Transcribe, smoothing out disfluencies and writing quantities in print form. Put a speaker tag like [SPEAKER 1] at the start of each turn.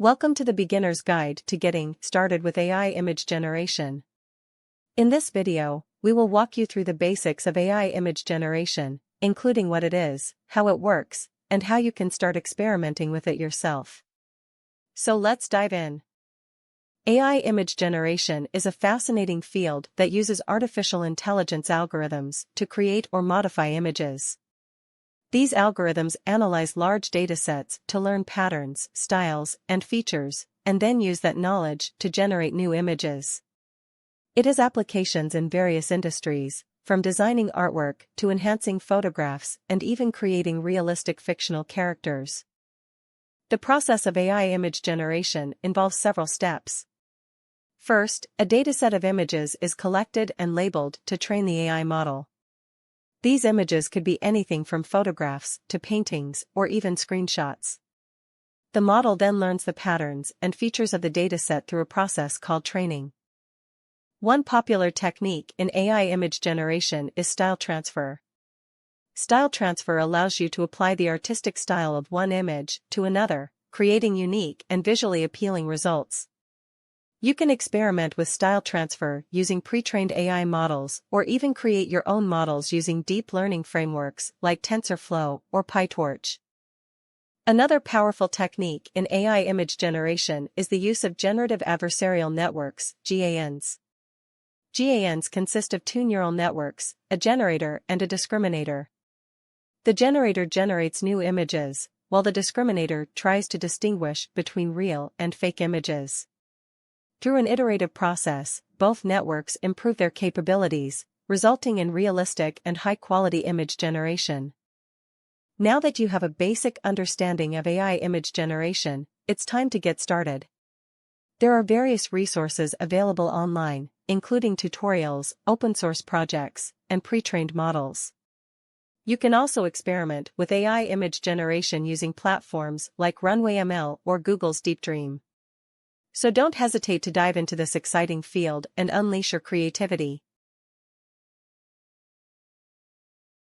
[SPEAKER 1] Welcome to the Beginner's Guide to Getting Started with AI Image Generation. In this video, we will walk you through the basics of AI image generation, including what it is, how it works, and how you can start experimenting with it yourself. So let's dive in. AI image generation is a fascinating field that uses artificial intelligence algorithms to create or modify images. These algorithms analyze large datasets to learn patterns, styles, and features, and then use that knowledge to generate new images. It has applications in various industries, from designing artwork to enhancing photographs and even creating realistic fictional characters. The process of AI image generation involves several steps. First, a dataset of images is collected and labeled to train the AI model. These images could be anything from photographs to paintings or even screenshots. The model then learns the patterns and features of the dataset through a process called training. One popular technique in AI image generation is style transfer. Style transfer allows you to apply the artistic style of one image to another, creating unique and visually appealing results. You can experiment with style transfer using pre-trained AI models or even create your own models using deep learning frameworks like TensorFlow or PyTorch. Another powerful technique in AI image generation is the use of Generative Adversarial Networks, GANs. GANs consist of two neural networks, a generator and a discriminator. The generator generates new images, while the discriminator tries to distinguish between real and fake images. Through an iterative process, both networks improve their capabilities, resulting in realistic and high-quality image generation. Now that you have a basic understanding of AI image generation, it's time to get started. There are various resources available online, including tutorials, open-source projects, and pre-trained models. You can also experiment with AI image generation using platforms like Runway ML or Google's Deep Dream. So don't hesitate to dive into this exciting field and unleash your creativity.